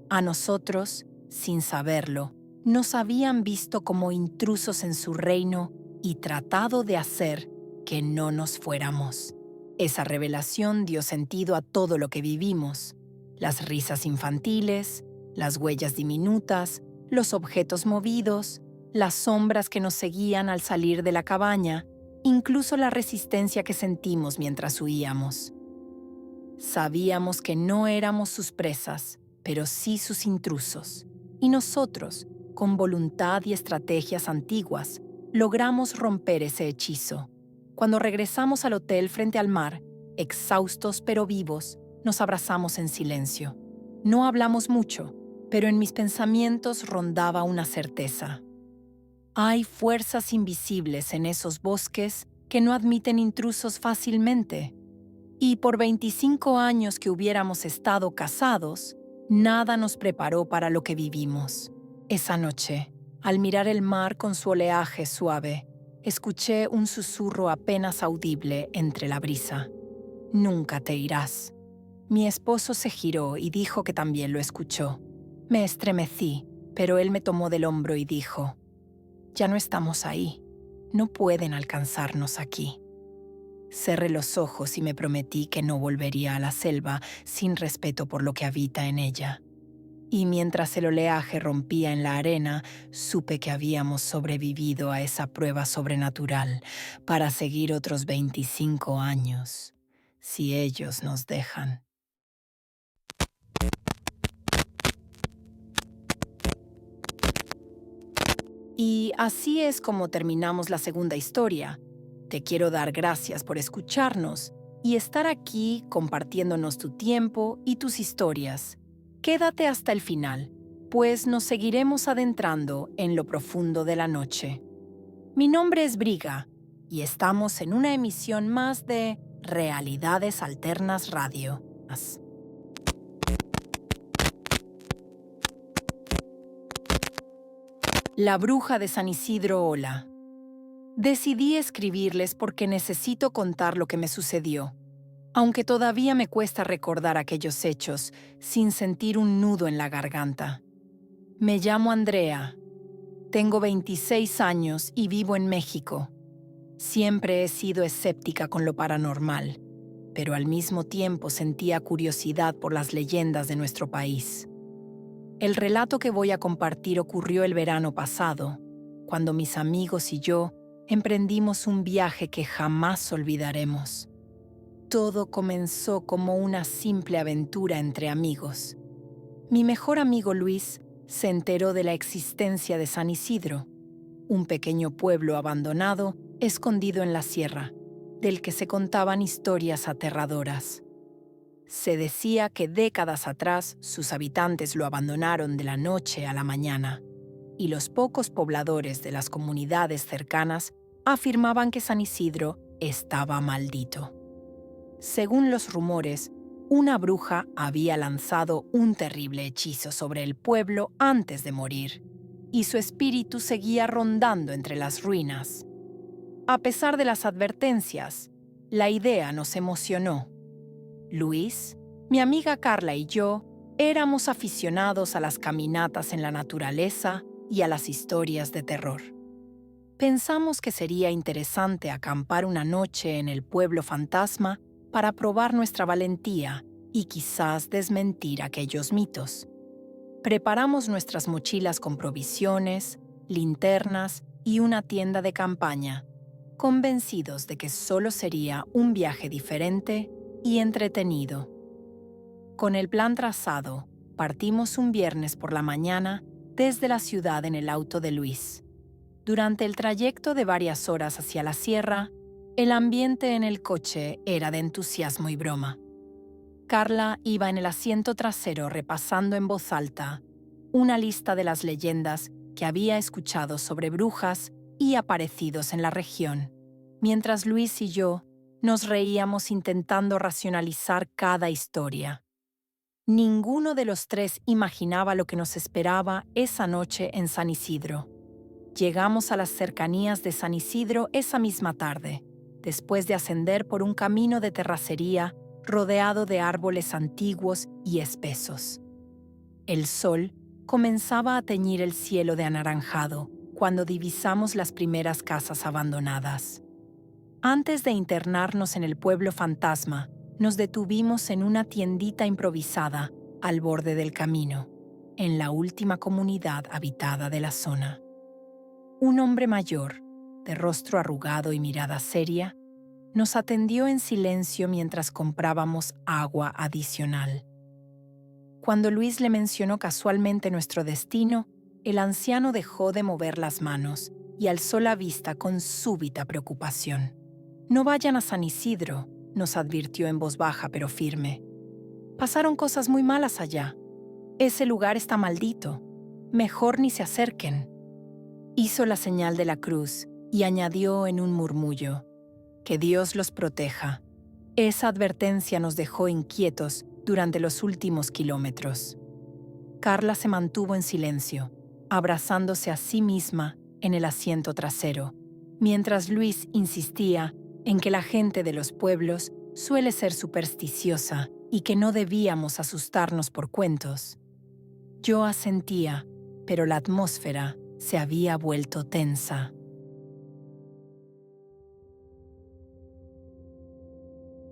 A nosotros, sin saberlo, nos habían visto como intrusos en su reino y tratado de hacer que no nos fuéramos. Esa revelación dio sentido a todo lo que vivimos: las risas infantiles, las huellas diminutas, los objetos movidos, las sombras que nos seguían al salir de la cabaña, incluso la resistencia que sentimos mientras huíamos. Sabíamos que no éramos sus presas, pero sí sus intrusos, y nosotros, con voluntad y estrategias antiguas, logramos romper ese hechizo. Cuando regresamos al hotel frente al mar, exhaustos pero vivos, nos abrazamos en silencio. No hablamos mucho, pero en mis pensamientos rondaba una certeza. Hay fuerzas invisibles en esos bosques que no admiten intrusos fácilmente. Y por 25 años que hubiéramos estado casados, nada nos preparó para lo que vivimos. Esa noche, al mirar el mar con su oleaje suave, escuché un susurro apenas audible entre la brisa. «Nunca te irás». Mi esposo se giró y dijo que también lo escuchó. Me estremecí, pero él me tomó del hombro y dijo: «Ya no estamos ahí. No pueden alcanzarnos aquí». Cerré los ojos y me prometí que no volvería a la selva sin respeto por lo que habita en ella. Y mientras el oleaje rompía en la arena, supe que habíamos sobrevivido a esa prueba sobrenatural para seguir otros 25 años, si ellos nos dejan. Y así es como terminamos la segunda historia. Te quiero dar gracias por escucharnos y estar aquí compartiéndonos tu tiempo y tus historias. Quédate hasta el final, pues nos seguiremos adentrando en lo profundo de la noche. Mi nombre es Briga y estamos en una emisión más de Realidades Alternas Radio. La bruja de San Isidro Ola. Decidí escribirles porque necesito contar lo que me sucedió, aunque todavía me cuesta recordar aquellos hechos sin sentir un nudo en la garganta. Me llamo Andrea, tengo 26 años y vivo en México. Siempre he sido escéptica con lo paranormal, pero al mismo tiempo sentía curiosidad por las leyendas de nuestro país. El relato que voy a compartir ocurrió el verano pasado, cuando mis amigos y yo emprendimos un viaje que jamás olvidaremos. Todo comenzó como una simple aventura entre amigos. Mi mejor amigo Luis se enteró de la existencia de San Isidro, un pequeño pueblo abandonado escondido en la sierra, del que se contaban historias aterradoras. Se decía que décadas atrás sus habitantes lo abandonaron de la noche a la mañana, y los pocos pobladores de las comunidades cercanas afirmaban que San Isidro estaba maldito. Según los rumores, una bruja había lanzado un terrible hechizo sobre el pueblo antes de morir, y su espíritu seguía rondando entre las ruinas. A pesar de las advertencias, la idea nos emocionó. Luis, mi amiga Carla y yo éramos aficionados a las caminatas en la naturaleza y a las historias de terror. Pensamos que sería interesante acampar una noche en el pueblo fantasma para probar nuestra valentía y quizás desmentir aquellos mitos. Preparamos nuestras mochilas con provisiones, linternas y una tienda de campaña, convencidos de que solo sería un viaje diferente y entretenido. Con el plan trazado, partimos un viernes por la mañana desde la ciudad en el auto de Luis. Durante el trayecto de varias horas hacia la sierra, el ambiente en el coche era de entusiasmo y broma. Carla iba en el asiento trasero repasando en voz alta una lista de las leyendas que había escuchado sobre brujas y aparecidos en la región, mientras Luis y yo nos reíamos intentando racionalizar cada historia. Ninguno de los tres imaginaba lo que nos esperaba esa noche en San Isidro. Llegamos a las cercanías de San Isidro esa misma tarde, después de ascender por un camino de terracería rodeado de árboles antiguos y espesos. El sol comenzaba a teñir el cielo de anaranjado cuando divisamos las primeras casas abandonadas. Antes de internarnos en el pueblo fantasma, nos detuvimos en una tiendita improvisada al borde del camino, en la última comunidad habitada de la zona. Un hombre mayor, de rostro arrugado y mirada seria, nos atendió en silencio mientras comprábamos agua adicional. Cuando Luis le mencionó casualmente nuestro destino, el anciano dejó de mover las manos y alzó la vista con súbita preocupación. «No vayan a San Isidro», nos advirtió en voz baja pero firme. «Pasaron cosas muy malas allá. Ese lugar está maldito. Mejor ni se acerquen». Hizo la señal de la cruz y añadió en un murmullo: «Que Dios los proteja». Esa advertencia nos dejó inquietos durante los últimos kilómetros. Carla se mantuvo en silencio, abrazándose a sí misma en el asiento trasero, mientras Luis insistía en que la gente de los pueblos suele ser supersticiosa y que no debíamos asustarnos por cuentos. Yo asentía, pero la atmósfera se había vuelto tensa.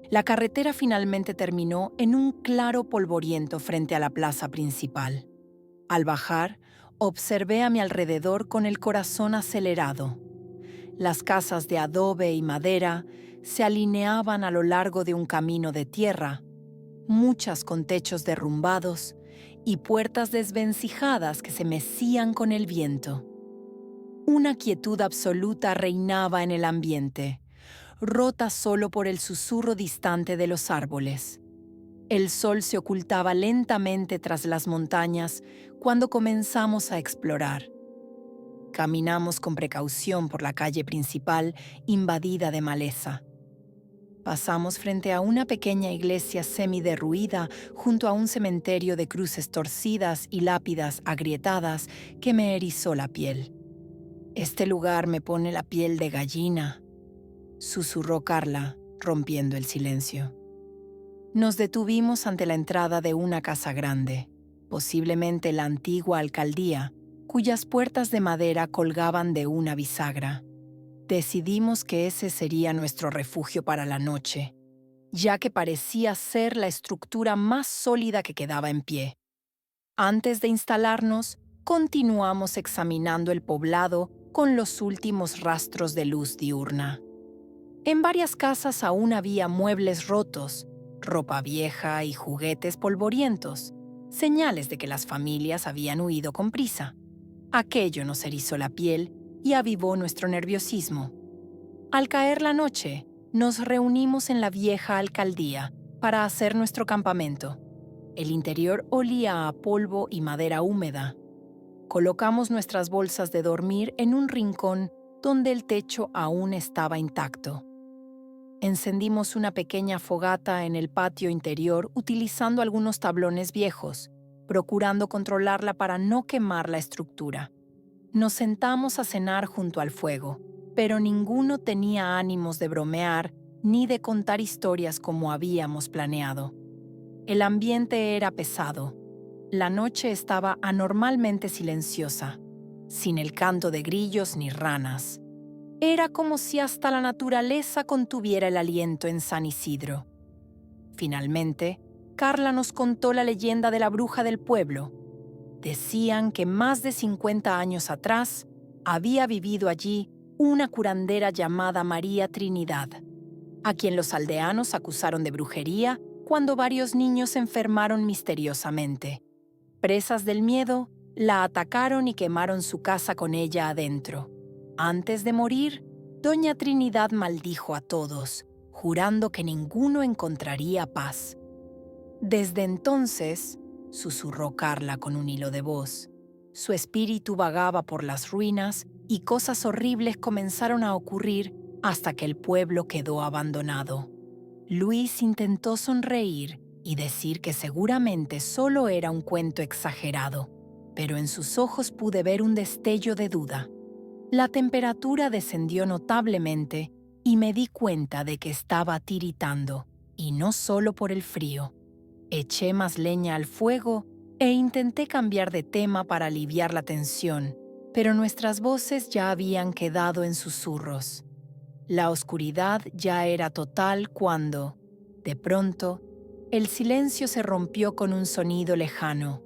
La carretera finalmente terminó en un claro polvoriento frente a la plaza principal. Al bajar, observé a mi alrededor con el corazón acelerado. Las casas de adobe y madera se alineaban a lo largo de un camino de tierra, muchas con techos derrumbados y puertas desvencijadas que se mecían con el viento. Una quietud absoluta reinaba en el ambiente, rota solo por el susurro distante de los árboles. El sol se ocultaba lentamente tras las montañas cuando comenzamos a explorar. Caminamos con precaución por la calle principal invadida de maleza. Pasamos frente a una pequeña iglesia semiderruida junto a un cementerio de cruces torcidas y lápidas agrietadas que me erizó la piel. «Este lugar me pone la piel de gallina», susurró Carla, rompiendo el silencio. Nos detuvimos ante la entrada de una casa grande, posiblemente la antigua alcaldía, cuyas puertas de madera colgaban de una bisagra. Decidimos que ese sería nuestro refugio para la noche, ya que parecía ser la estructura más sólida que quedaba en pie. Antes de instalarnos, continuamos examinando el poblado con los últimos rastros de luz diurna. En varias casas aún había muebles rotos, ropa vieja y juguetes polvorientos, señales de que las familias habían huido con prisa. Aquello nos erizó la piel y avivó nuestro nerviosismo. Al caer la noche, nos reunimos en la vieja alcaldía para hacer nuestro campamento. El interior olía a polvo y madera húmeda. Colocamos nuestras bolsas de dormir en un rincón donde el techo aún estaba intacto. Encendimos una pequeña fogata en el patio interior utilizando algunos tablones viejos, procurando controlarla para no quemar la estructura. Nos sentamos a cenar junto al fuego, pero ninguno tenía ánimos de bromear ni de contar historias como habíamos planeado. El ambiente era pesado. La noche estaba anormalmente silenciosa, sin el canto de grillos ni ranas. Era como si hasta la naturaleza contuviera el aliento en San Isidro. Finalmente, Carla nos contó la leyenda de la bruja del pueblo. Decían que más de 50 años atrás había vivido allí una curandera llamada María Trinidad, a quien los aldeanos acusaron de brujería cuando varios niños se enfermaron misteriosamente. Presas del miedo, la atacaron y quemaron su casa con ella adentro. Antes de morir, doña Trinidad maldijo a todos, jurando que ninguno encontraría paz. Desde entonces, susurró Carla con un hilo de voz, su espíritu vagaba por las ruinas y cosas horribles comenzaron a ocurrir hasta que el pueblo quedó abandonado. Luis intentó sonreír y decir que seguramente solo era un cuento exagerado, pero en sus ojos pude ver un destello de duda. La temperatura descendió notablemente y me di cuenta de que estaba tiritando. Y no solo por el frío. Eché más leña al fuego e intenté cambiar de tema para aliviar la tensión, pero nuestras voces ya habían quedado en susurros. La oscuridad ya era total cuando, de pronto, el silencio se rompió con un sonido lejano,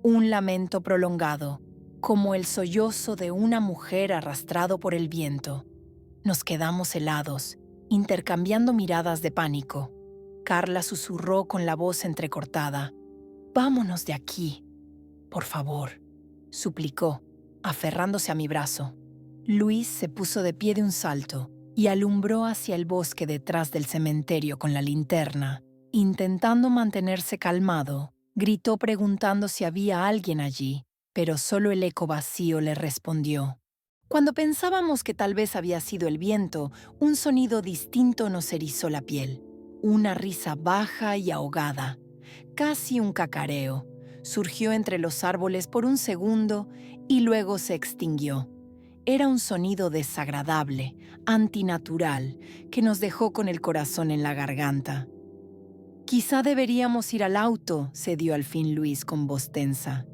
un lamento prolongado, como el sollozo de una mujer arrastrado por el viento. Nos quedamos helados, intercambiando miradas de pánico. Carla susurró con la voz entrecortada. «Vámonos de aquí, por favor», suplicó, aferrándose a mi brazo. Luis se puso de pie de un salto y alumbró hacia el bosque detrás del cementerio con la linterna. Intentando mantenerse calmado, gritó preguntando si había alguien allí, pero solo el eco vacío le respondió. Cuando pensábamos que tal vez había sido el viento, un sonido distinto nos erizó la piel. Una risa baja y ahogada, casi un cacareo, surgió entre los árboles por un segundo y luego se extinguió. Era un sonido desagradable, antinatural, que nos dejó con el corazón en la garganta. «Quizá deberíamos ir al auto», cedió al fin Luis con voz tensa.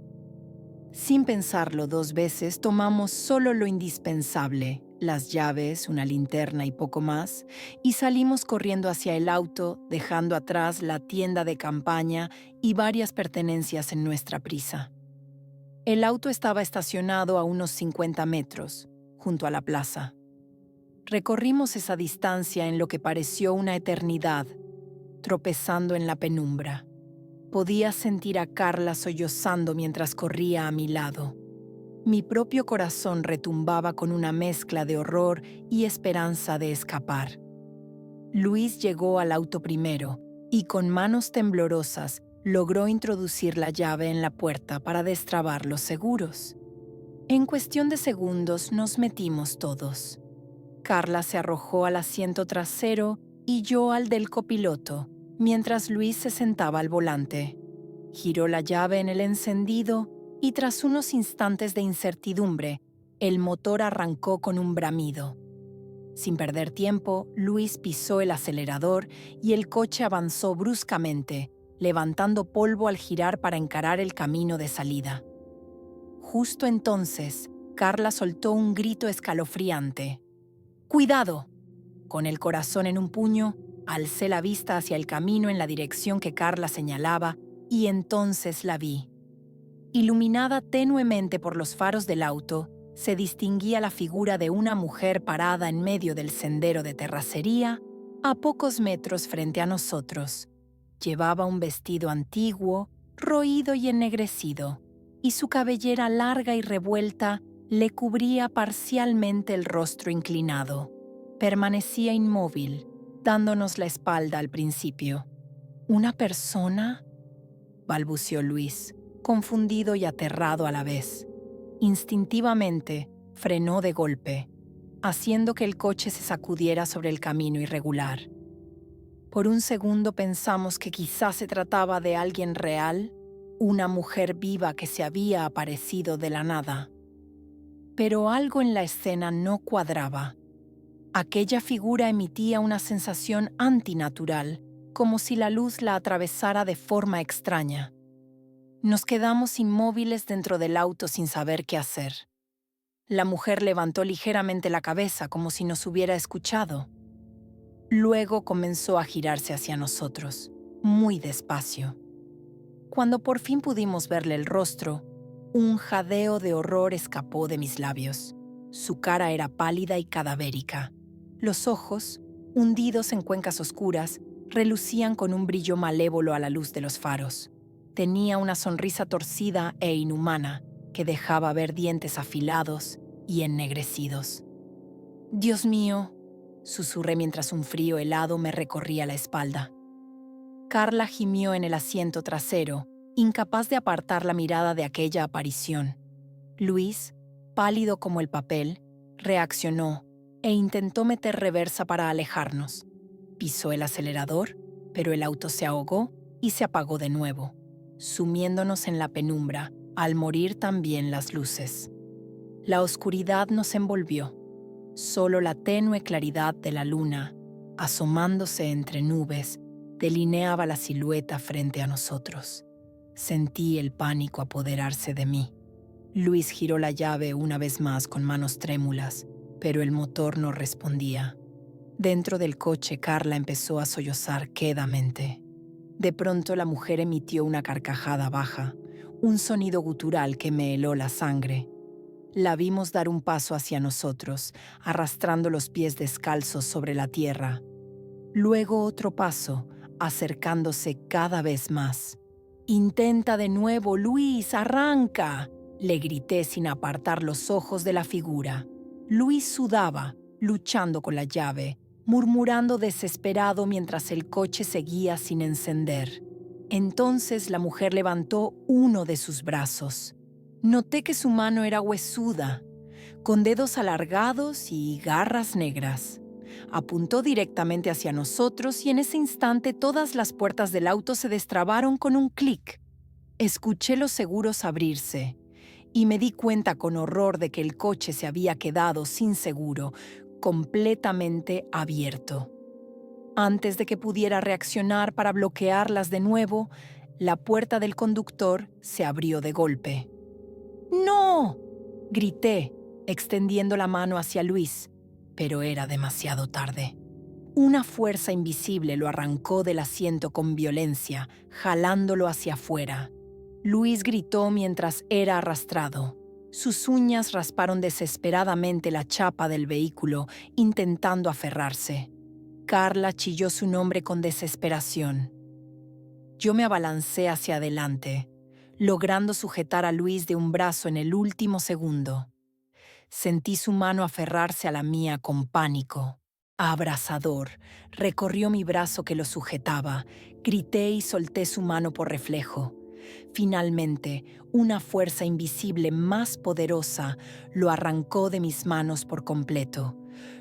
Sin pensarlo 2 veces, tomamos solo lo indispensable, las llaves, una linterna y poco más, y salimos corriendo hacia el auto, dejando atrás la tienda de campaña y varias pertenencias en nuestra prisa. El auto estaba estacionado a unos 50 metros, junto a la plaza. Recorrimos esa distancia en lo que pareció una eternidad, tropezando en la penumbra. Podía sentir a Carla sollozando mientras corría a mi lado. Mi propio corazón retumbaba con una mezcla de horror y esperanza de escapar. Luis llegó al auto primero y con manos temblorosas logró introducir la llave en la puerta para destrabar los seguros. En cuestión de segundos nos metimos todos. Carla se arrojó al asiento trasero y yo al del copiloto, mientras Luis se sentaba al volante. Giró la llave en el encendido y tras unos instantes de incertidumbre, el motor arrancó con un bramido. Sin perder tiempo, Luis pisó el acelerador y el coche avanzó bruscamente, levantando polvo al girar para encarar el camino de salida. Justo entonces, Carla soltó un grito escalofriante. «¡Cuidado!». Con el corazón en un puño, alcé la vista hacia el camino en la dirección que Carla señalaba y entonces la vi. Iluminada tenuemente por los faros del auto, se distinguía la figura de una mujer parada en medio del sendero de terracería, a pocos metros frente a nosotros. Llevaba un vestido antiguo, roído y ennegrecido, y su cabellera larga y revuelta le cubría parcialmente el rostro inclinado. Permanecía inmóvil, dándonos la espalda al principio. «¿Una persona?», balbuceó Luis, confundido y aterrado a la vez. Instintivamente, frenó de golpe, haciendo que el coche se sacudiera sobre el camino irregular. Por un segundo pensamos que quizás se trataba de alguien real, una mujer viva que se había aparecido de la nada. Pero algo en la escena no cuadraba. Aquella figura emitía una sensación antinatural, como si la luz la atravesara de forma extraña. Nos quedamos inmóviles dentro del auto sin saber qué hacer. La mujer levantó ligeramente la cabeza como si nos hubiera escuchado. Luego comenzó a girarse hacia nosotros, muy despacio. Cuando por fin pudimos verle el rostro, un jadeo de horror escapó de mis labios. Su cara era pálida y cadavérica. Los ojos, hundidos en cuencas oscuras, relucían con un brillo malévolo a la luz de los faros. Tenía una sonrisa torcida e inhumana que dejaba ver dientes afilados y ennegrecidos. «Dios mío», susurré mientras un frío helado me recorría la espalda. Carla gimió en el asiento trasero, incapaz de apartar la mirada de aquella aparición. Luis, pálido como el papel, reaccionó e intentó meter reversa para alejarnos. Pisó el acelerador, pero el auto se ahogó y se apagó de nuevo, sumiéndonos en la penumbra, al morir también las luces. La oscuridad nos envolvió. Solo la tenue claridad de la luna, asomándose entre nubes, delineaba la silueta frente a nosotros. Sentí el pánico apoderarse de mí. Luis giró la llave una vez más con manos trémulas, pero el motor no respondía. Dentro del coche, Carla empezó a sollozar quedamente. De pronto la mujer emitió una carcajada baja, un sonido gutural que me heló la sangre. La vimos dar un paso hacia nosotros, arrastrando los pies descalzos sobre la tierra. Luego otro paso, acercándose cada vez más. «¡Intenta de nuevo, Luis! ¡Arranca!», le grité sin apartar los ojos de la figura. Luis sudaba, luchando con la llave, murmurando desesperado mientras el coche seguía sin encender. Entonces la mujer levantó uno de sus brazos. Noté que su mano era huesuda, con dedos alargados y garras negras. Apuntó directamente hacia nosotros y en ese instante todas las puertas del auto se destrabaron con un clic. Escuché los seguros abrirse y me di cuenta con horror de que el coche se había quedado sin seguro, completamente abierto. Antes de que pudiera reaccionar para bloquearlas de nuevo, la puerta del conductor se abrió de golpe. ¡No!, grité, extendiendo la mano hacia Luis, pero era demasiado tarde. Una fuerza invisible lo arrancó del asiento con violencia, jalándolo hacia afuera. Luis gritó mientras era arrastrado. Sus uñas rasparon desesperadamente la chapa del vehículo, intentando aferrarse. Carla chilló su nombre con desesperación. Yo me abalancé hacia adelante, logrando sujetar a Luis de un brazo en el último segundo. Sentí su mano aferrarse a la mía con pánico. Abrasador, recorrió mi brazo que lo sujetaba. Grité y solté su mano por reflejo. Finalmente, una fuerza invisible más poderosa lo arrancó de mis manos por completo.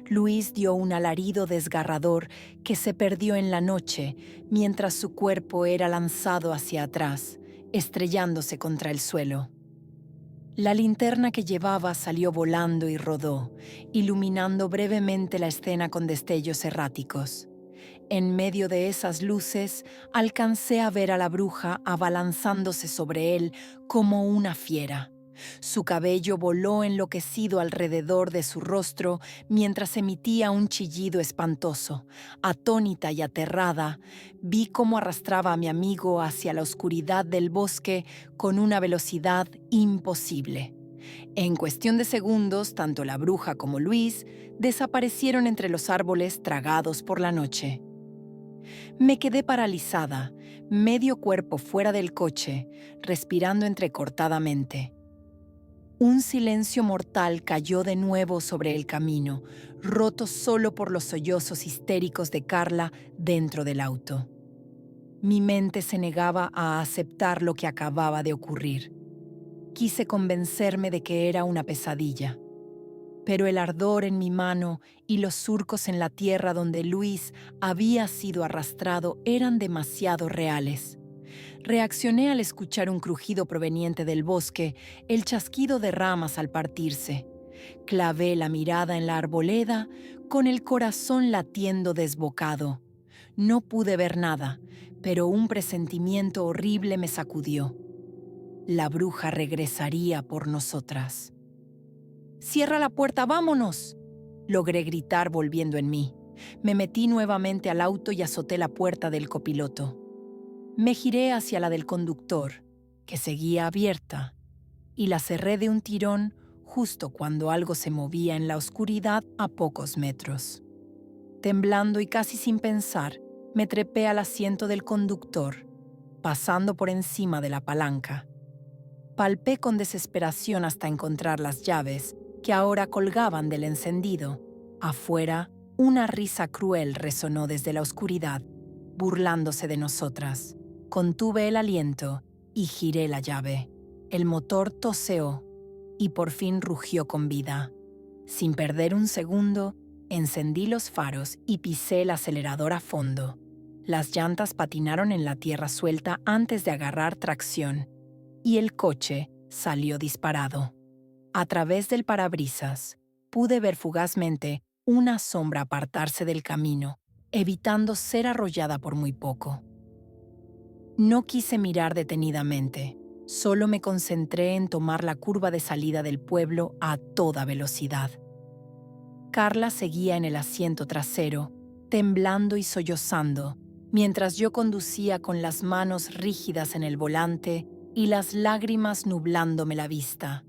Luis dio un alarido desgarrador que se perdió en la noche mientras su cuerpo era lanzado hacia atrás, estrellándose contra el suelo. La linterna que llevaba salió volando y rodó, iluminando brevemente la escena con destellos erráticos. En medio de esas luces, alcancé a ver a la bruja abalanzándose sobre él como una fiera. Su cabello voló enloquecido alrededor de su rostro mientras emitía un chillido espantoso. Atónita y aterrada, vi cómo arrastraba a mi amigo hacia la oscuridad del bosque con una velocidad imposible. En cuestión de segundos, tanto la bruja como Luis desaparecieron entre los árboles tragados por la noche. Me quedé paralizada, medio cuerpo fuera del coche, respirando entrecortadamente. Un silencio mortal cayó de nuevo sobre el camino, roto solo por los sollozos histéricos de Carla dentro del auto. Mi mente se negaba a aceptar lo que acababa de ocurrir. Quise convencerme de que era una pesadilla, pero el ardor en mi mano y los surcos en la tierra donde Luis había sido arrastrado eran demasiado reales. Reaccioné al escuchar un crujido proveniente del bosque, el chasquido de ramas al partirse. Clavé la mirada en la arboleda, con el corazón latiendo desbocado. No pude ver nada, pero un presentimiento horrible me sacudió. La bruja regresaría por nosotras. «¡Cierra la puerta, vámonos!», logré gritar volviendo en mí. Me metí nuevamente al auto y azoté la puerta del copiloto. Me giré hacia la del conductor, que seguía abierta, y la cerré de un tirón justo cuando algo se movía en la oscuridad a pocos metros. Temblando y casi sin pensar, me trepé al asiento del conductor, pasando por encima de la palanca. Palpé con desesperación hasta encontrar las llaves, que ahora colgaban del encendido. Afuera, una risa cruel resonó desde la oscuridad, burlándose de nosotras. Contuve el aliento y giré la llave. El motor toseó y por fin rugió con vida. Sin perder un segundo, encendí los faros y pisé el acelerador a fondo. Las llantas patinaron en la tierra suelta antes de agarrar tracción, y el coche salió disparado. A través del parabrisas, pude ver fugazmente una sombra apartarse del camino, evitando ser arrollada por muy poco. No quise mirar detenidamente, solo me concentré en tomar la curva de salida del pueblo a toda velocidad. Carla seguía en el asiento trasero, temblando y sollozando, mientras yo conducía con las manos rígidas en el volante y las lágrimas nublándome la vista.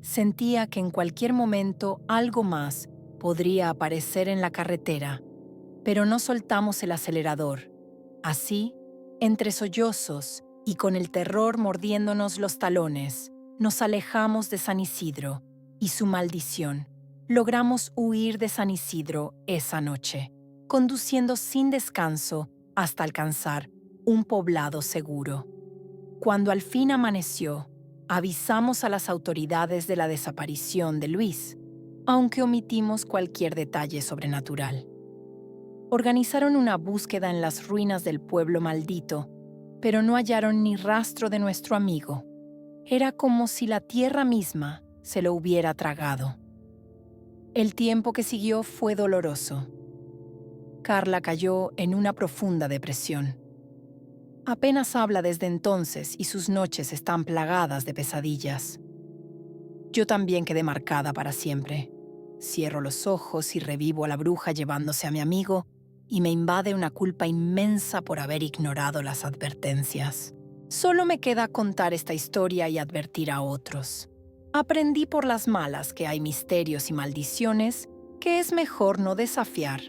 Sentía que en cualquier momento algo más podría aparecer en la carretera, pero no soltamos el acelerador. Así, entre sollozos y con el terror mordiéndonos los talones, nos alejamos de San Isidro y su maldición. Logramos huir de San Isidro esa noche, conduciendo sin descanso hasta alcanzar un poblado seguro. Cuando al fin amaneció, avisamos a las autoridades de la desaparición de Luis, aunque omitimos cualquier detalle sobrenatural. Organizaron una búsqueda en las ruinas del pueblo maldito, pero no hallaron ni rastro de nuestro amigo. Era como si la tierra misma se lo hubiera tragado. El tiempo que siguió fue doloroso. Carla cayó en una profunda depresión. Apenas habla desde entonces y sus noches están plagadas de pesadillas. Yo también quedé marcada para siempre. Cierro los ojos y revivo a la bruja llevándose a mi amigo y me invade una culpa inmensa por haber ignorado las advertencias. Solo me queda contar esta historia y advertir a otros. Aprendí por las malas que hay misterios y maldiciones que es mejor no desafiar.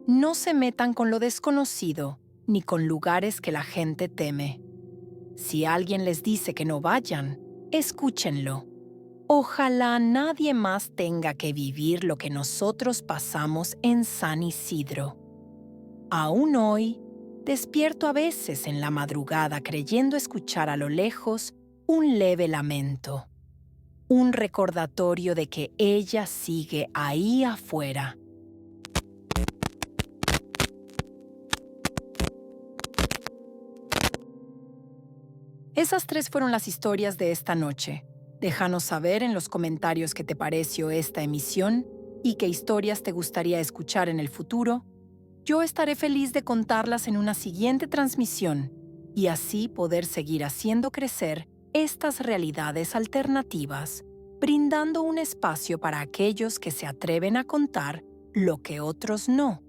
No se metan con lo desconocido ni con lugares que la gente teme. Si alguien les dice que no vayan, escúchenlo. Ojalá nadie más tenga que vivir lo que nosotros pasamos en San Isidro. Aún hoy, despierto a veces en la madrugada creyendo escuchar a lo lejos un leve lamento. Un recordatorio de que ella sigue ahí afuera. Esas 3 fueron las historias de esta noche. Déjanos saber en los comentarios qué te pareció esta emisión y qué historias te gustaría escuchar en el futuro. Yo estaré feliz de contarlas en una siguiente transmisión y así poder seguir haciendo crecer estas realidades alternativas, brindando un espacio para aquellos que se atreven a contar lo que otros no.